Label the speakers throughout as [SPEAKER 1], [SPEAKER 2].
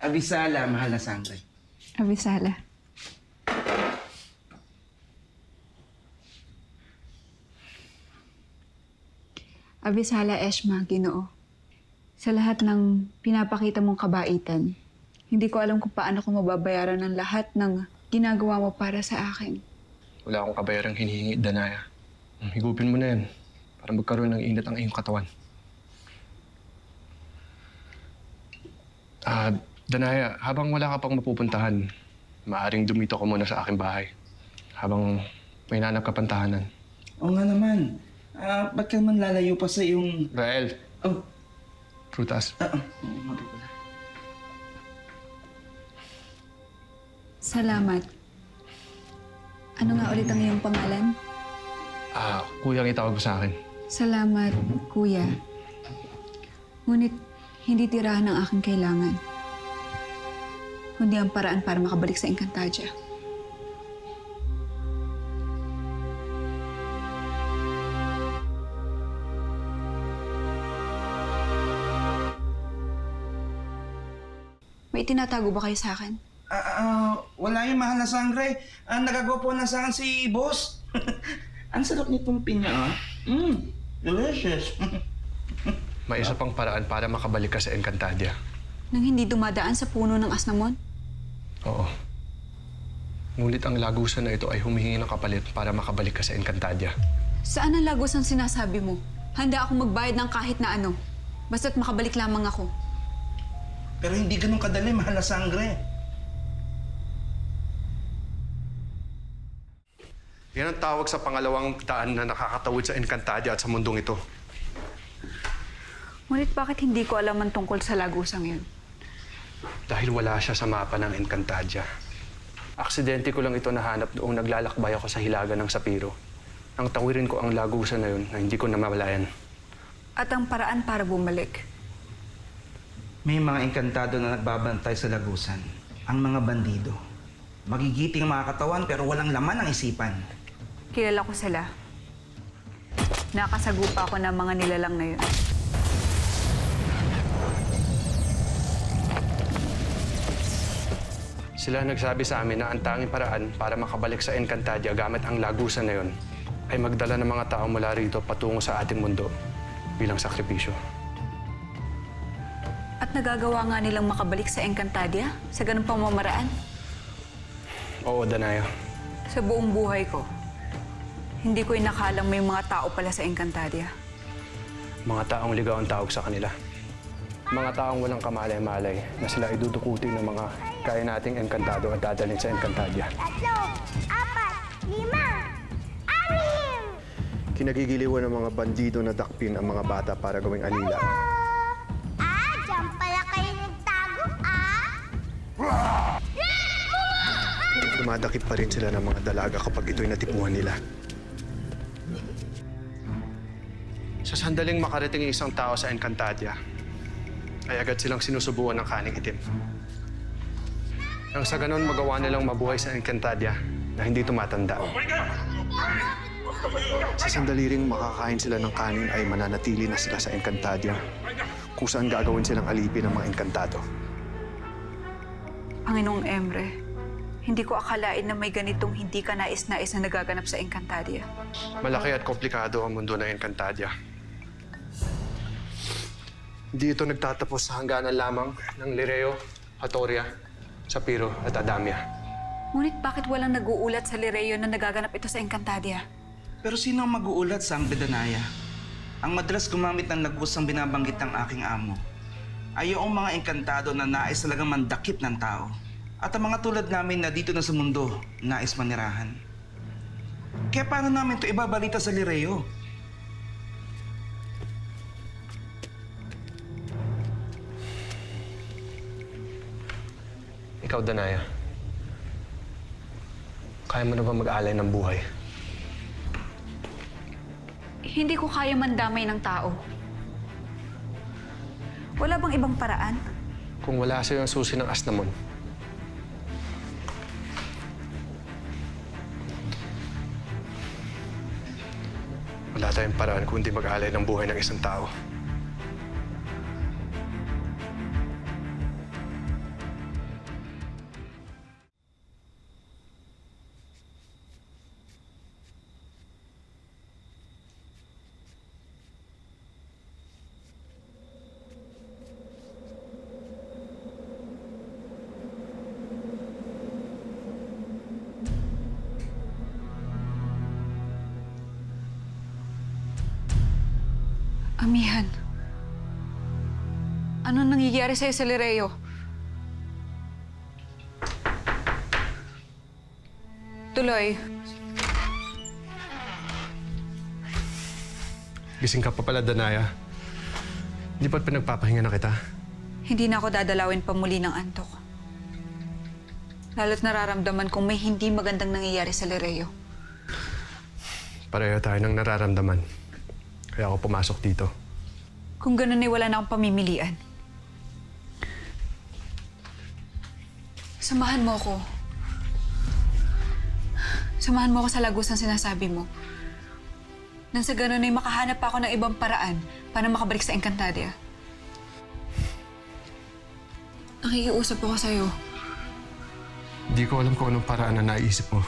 [SPEAKER 1] Abisala, mahal na sangre.
[SPEAKER 2] Abisala. Abisala, Eshma, Ginoo. Sa lahat ng pinapakita mong kabaitan, hindi ko alam kung paano ko mababayaran ng lahat ng ginagawa mo para sa akin.
[SPEAKER 3] Wala akong kabayarang hinihingi, Danaya. Higupin mo na yan para magkaroon ng init ang iyong katawan. Danaya, habang wala ka pang mapupuntahan, maaaring dumito ko muna sa aking bahay. Habang may nanap ka pantahanan.
[SPEAKER 1] Oo nga naman. Ba't ka naman lalayo pa sa iyong...
[SPEAKER 3] Rael,
[SPEAKER 1] Oh,
[SPEAKER 3] prutas.
[SPEAKER 1] oo nga pala.
[SPEAKER 2] Salamat. Ano nga ulit ang iyong pangalan?
[SPEAKER 3] Kuya ang itawag mo sa akin.
[SPEAKER 2] Salamat, Kuya. Ngunit hindi tirahan ang aking kailangan. Kundi ang paraan para makabalik sa Encantadia. May tinatago ba kayo sa akin?
[SPEAKER 1] Wala yung mahal na sangre. Nagagawa po na sa akin si boss. Ang sarap nitong pinya, delicious.
[SPEAKER 3] May isa pang paraan para makabalik ka sa Encantadia.
[SPEAKER 2] Nang hindi dumadaan sa puno ng asnamon?
[SPEAKER 3] Oo. Ngunit ang lagusan na ito ay humihingi ng kapalit para makabalik ka sa Encantadia.
[SPEAKER 2] Saan ang lagos ang sinasabi mo? Handa akong magbayad ng kahit na ano. Basta't makabalik lamang ako.
[SPEAKER 1] Pero hindi ganun kadali, mahal na sangre.
[SPEAKER 3] Yan ang tawag sa pangalawang daan na nakakatawid sa Encantadia at sa mundong ito.
[SPEAKER 2] Ngunit bakit hindi ko alam ang tungkol sa lagusang yun?
[SPEAKER 3] Dahil wala siya sa mapa ng Encantadia. Aksidente ko lang ito nahanap noong naglalakbay ako sa hilaga ng Sapiro. Nang tawirin ko ang lagusan na yun na hindi ko namamalayan.
[SPEAKER 2] At ang paraan para bumalik?
[SPEAKER 1] May mga engkantado na nagbabantay sa lagusan. Ang mga bandido. Magigiting ang mga katawan pero walang laman ang isipan.
[SPEAKER 2] Kilala ko sila. Nakasagupa ako ng mga nilalang na yun.
[SPEAKER 3] Sila nagsabi sa amin na ang tanging paraan para makabalik sa Encantadia gamit ang lagusan na yun ay magdala ng mga tao mula rito patungo sa ating mundo bilang sakripisyo.
[SPEAKER 2] At nagagawa nga nilang makabalik sa Encantadia sa ganung pamamaraan?
[SPEAKER 3] Oo, Danaya.
[SPEAKER 2] Sa buong buhay ko, hindi ko inakalang may mga tao pala sa Encantadia.
[SPEAKER 3] Mga taong ligaw ang tawag sa kanila. Mga taong walang kamalay-malay na sila ay dudukutin ng mga kaya nating Encantado at dadalhin sa Encantadia.
[SPEAKER 4] 3, 4, 5, 6.
[SPEAKER 3] Kinagigiliwan ng mga bandido na dakpin ang mga bata para gawing alila.
[SPEAKER 4] Diyan pala kayo nagtago,
[SPEAKER 3] Dumadakip pa rin sila ng mga dalaga kapag ito'y natipuhan nila. Sa sandaling makarating ang isang tao sa Encantadia, ay agad silang sinusubuan ng kaning itim. Nang sa ganon magawa nilang mabuhay sa Encantadia na hindi tumatanda. Sa sandali ring makakain sila ng kanin ay mananatili na sila sa Encantadia kung saan gagawin silang alipin ng mga Encantado.
[SPEAKER 2] Panginoong Emre, hindi ko akalain na may ganitong hindi ka nais-nais na nagaganap sa Encantadia.
[SPEAKER 3] Malaki at komplikado ang mundo ng Encantadia. Hindi ito nagtatapos sa hangganan lamang ng Lireo, Hatoria, Sapiro at Adamia.
[SPEAKER 2] Ngunit bakit walang nag-uulat sa Lireo na nagaganap ito sa Encantadia?
[SPEAKER 1] Pero sino ang mag-uulat sa ang Danaya? Ang madalas gumamit ng lagusang binabanggit ng aking amo ay yung mga engkantado na nais talagang mandakip ng tao. At ang mga tulad namin na dito na sa mundo, nais manirahan. Kaya paano namin ito ibabalita sa Lireo?
[SPEAKER 3] Ikaw, Danaya. Kaya mo na ba mag-alay ng buhay?
[SPEAKER 2] Hindi ko kaya mandamay ng tao. Wala bang ibang paraan?
[SPEAKER 3] Kung wala sa'yo ang susi ng asnamon, wala tayong paraan kundi mag-alay ng buhay ng isang tao.
[SPEAKER 2] Ano nangyayari sa'yo sa Lereo? Tuloy.
[SPEAKER 3] Gising ka pa pala, Danaya. Hindi ba't pinagpapahinga na kita?
[SPEAKER 2] Hindi na ako dadalawin pa muli ng antok. Lalo't nararamdaman kong may hindi magandang nangyayari sa Lereo.
[SPEAKER 3] Pareho tayo ng nararamdaman. Kaya ako pumasok dito.
[SPEAKER 2] Kung ganun ay wala na akong pamimilian. Samahan mo ako. Samahan mo ako sa lagusang sinasabi mo. Nang sa ganun ay makahanap pa ako ng ibang paraan para makabalik sa Encantadia. Nakikiusap ako sa'yo.
[SPEAKER 3] Hindi ko alam kung anong paraan na naisip mo.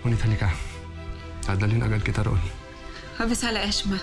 [SPEAKER 3] Ngunit halika. Dadalhin agad kita roon.
[SPEAKER 2] Abisala, Eshma.